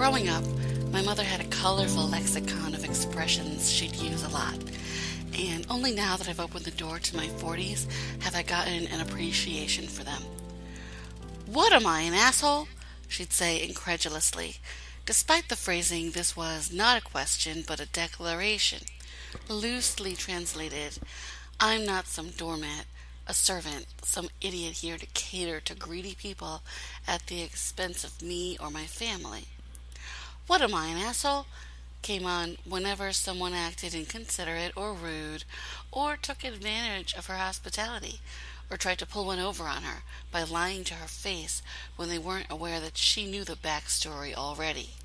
Growing up, my mother had a colorful lexicon of expressions she'd use a lot. And only now that I've opened the door to my 40s have I gotten an appreciation for them. "What am I, an asshole?" she'd say incredulously. Despite the phrasing, this was not a question but a declaration. Loosely translated, I'm not some doormat, a servant, some idiot here to cater to greedy people at the expense of me or my family. "What am I, an asshole?" came on whenever someone acted inconsiderate or rude, or took advantage of her hospitality, or tried to pull one over on her by lying to her face when they weren't aware that she knew the backstory already.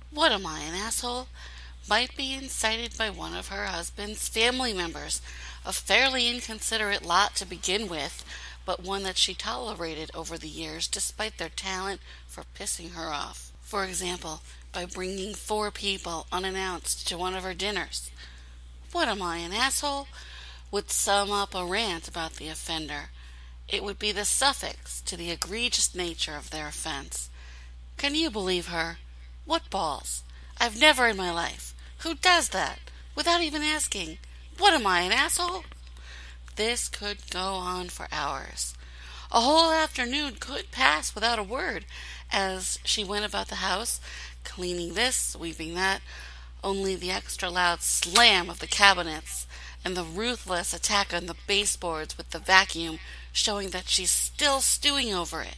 "What am I, an asshole?" might be incited by one of her husband's family members, a fairly inconsiderate lot to begin with, but one that she tolerated over the years despite their talent for pissing her off. For example, by bringing 4 people unannounced to one of her dinners. "What am I, an asshole?" would sum up a rant about the offender. It would be the suffix to the egregious nature of their offense. Can you believe her? What balls! I've never in my life. Who does that? Without even asking, "What am I, an asshole?" This could go on for hours. A whole afternoon could pass without a word as she went about the house, cleaning this, sweeping that, only the extra loud slam of the cabinets and the ruthless attack on the baseboards with the vacuum showing that she's still stewing over it.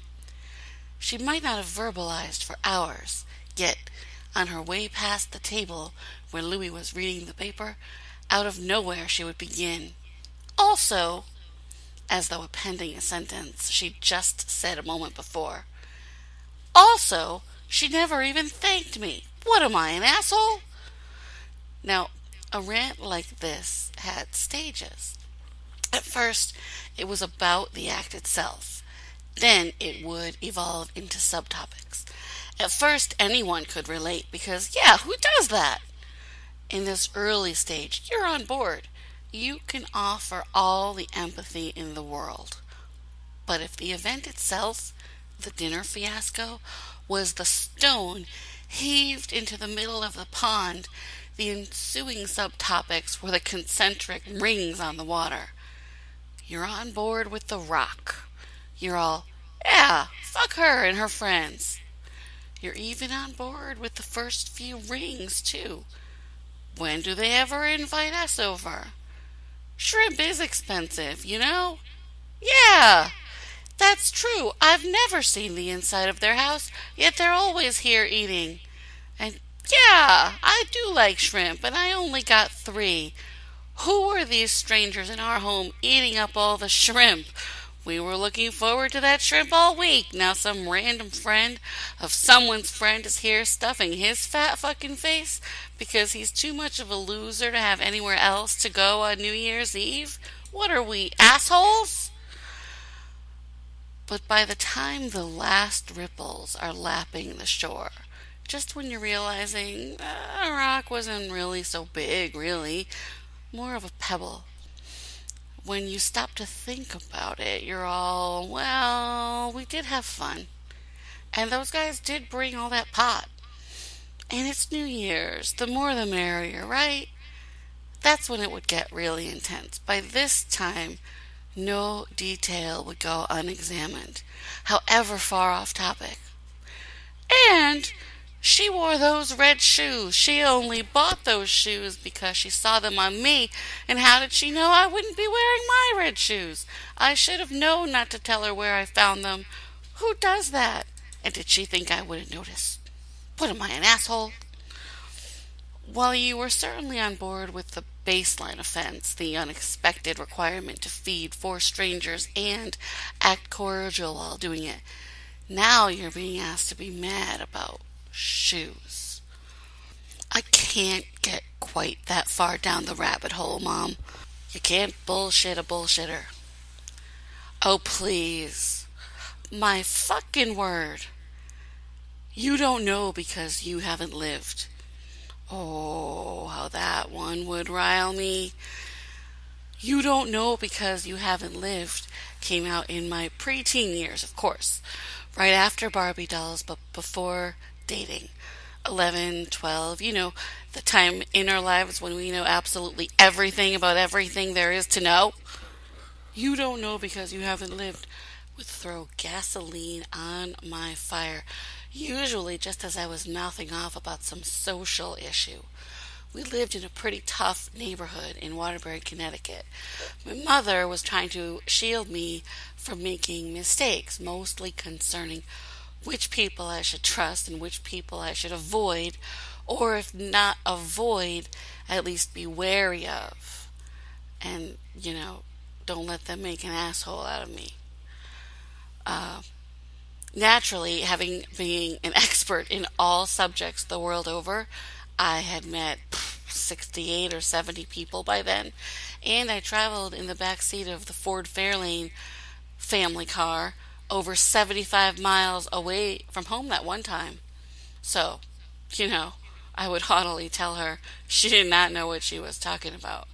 She might not have verbalized for hours, yet on her way past the table where Louis was reading the paper, out of nowhere she would begin. "Also," as though appending a sentence she'd just said a moment before. "Also, she never even thanked me. What am I, an asshole?" Now, a rant like this had stages. At first, it was about the act itself. Then it would evolve into subtopics. At first, anyone could relate because, yeah, who does that? In this early stage, you're on board. You can offer all the empathy in the world. But if the event itself, the dinner fiasco, was the stone heaved into the middle of the pond, the ensuing subtopics were the concentric rings on the water. You're on board with the rock. You're all, yeah, fuck her and her friends. You're even on board with the first few rings, too. When do they ever invite us over? Shrimp is expensive, you know? Yeah, that's true. I've never seen the inside of their house, yet they're always here eating. And yeah, I do like shrimp, and I only got 3. Who are these strangers in our home eating up all the shrimp? We were looking forward to that shrimp all week. Now some random friend of someone's friend is here stuffing his fat fucking face because he's too much of a loser to have anywhere else to go on New Year's Eve? What are we, assholes? But by the time the last ripples are lapping the shore, just when you're realizing a rock wasn't really so big, really, more of a pebble. When you stop to think about it, you're all, well, we did have fun. And those guys did bring all that pot. And it's New Year's. The more the merrier, right? That's when it would get really intense. By this time, no detail would go unexamined, however far off topic. And she wore those red shoes. She only bought those shoes because she saw them on me. And how did she know I wouldn't be wearing my red shoes? I should have known not to tell her where I found them. Who does that? And did she think I wouldn't notice? What am I, an asshole? While you were certainly on board with the baseline offense, the unexpected requirement to feed 4 strangers and act cordial while doing it, now you're being asked to be mad about shoes. I can't get quite that far down the rabbit hole, Mom. You can't bullshit a bullshitter. Oh, please. My fucking word. You don't know because you haven't lived. Oh, how that one would rile me. You don't know because you haven't lived came out in my preteen years, of course. Right after Barbie dolls, but before dating. 11, 12, the time in our lives when we know absolutely everything about everything there is to know. You don't know because you haven't lived, would throw gasoline on my fire, usually just as I was mouthing off about some social issue. We lived in a pretty tough neighborhood in Waterbury, Connecticut. My mother was trying to shield me from making mistakes, mostly concerning which people I should trust and which people I should avoid, or if not avoid, at least be wary of. And, don't let them make an asshole out of me. Naturally, having being an expert in all subjects the world over, I had met 68 or 70 people by then, and I traveled in the back seat of the Ford Fairlane family car over 75 miles away from home that one time. So, I would haughtily tell her she did not know what she was talking about.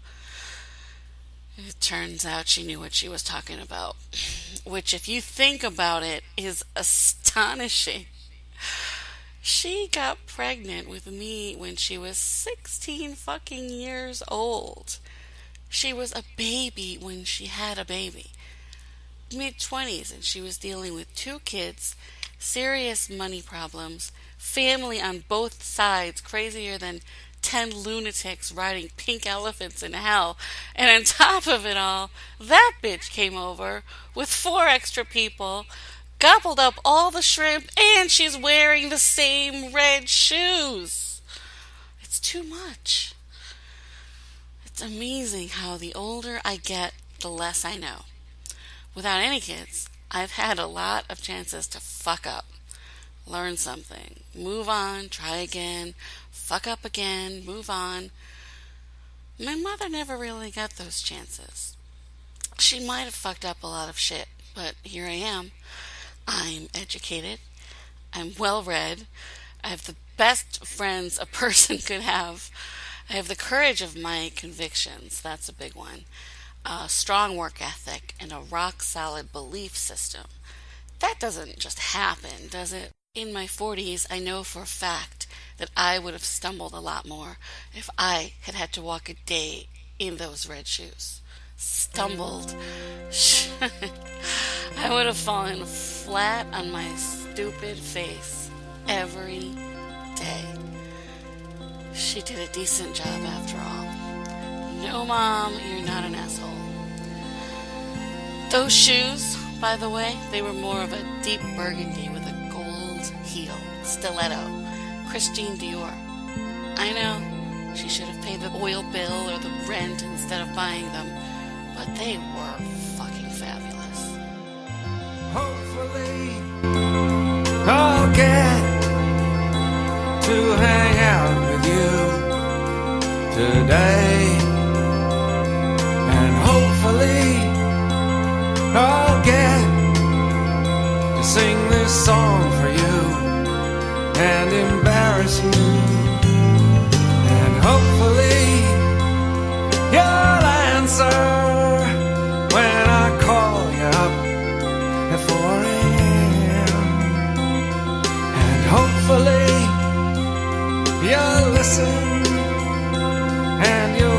It turns out she knew what she was talking about, which, if you think about it, is astonishing. She got pregnant with me when she was 16 fucking years old. She was a baby when she had a baby. Mid-20s, and she was dealing with 2 kids, serious money problems, family on both sides, crazier than 10 lunatics riding pink elephants in hell. And on top of it all, that bitch came over with 4 extra people, gobbled up all the shrimp, and she's wearing the same red shoes. It's too much. It's amazing how the older I get, the less I know. Without any kids, I've had a lot of chances to fuck up, learn something, move on, try again, fuck up again, move on. My mother never really got those chances. She might have fucked up a lot of shit, but here I am. I'm educated. I'm well read. I have the best friends a person could have. I have the courage of my convictions. That's a big one. A strong work ethic and a rock solid belief system. That doesn't just happen, does it? In my 40s, I know for a fact that I would have stumbled a lot more if I had had to walk a day in those red shoes. Stumbled. I would have fallen flat on my stupid face every day. She did a decent job after all. No, Mom, you're not an asshole. Those shoes, by the way, they were more of a deep burgundy with a gold heel, stiletto, Christine Dior. I know, she should have paid the oil bill or the rent instead of buying them, but they were fucking fabulous. Hopefully, I'll get to hang out with you today, and hopefully I'll get to sing this song for you and embarrass you, and hopefully you'll answer when I call you up at 4 a.m. And hopefully you'll listen and you'll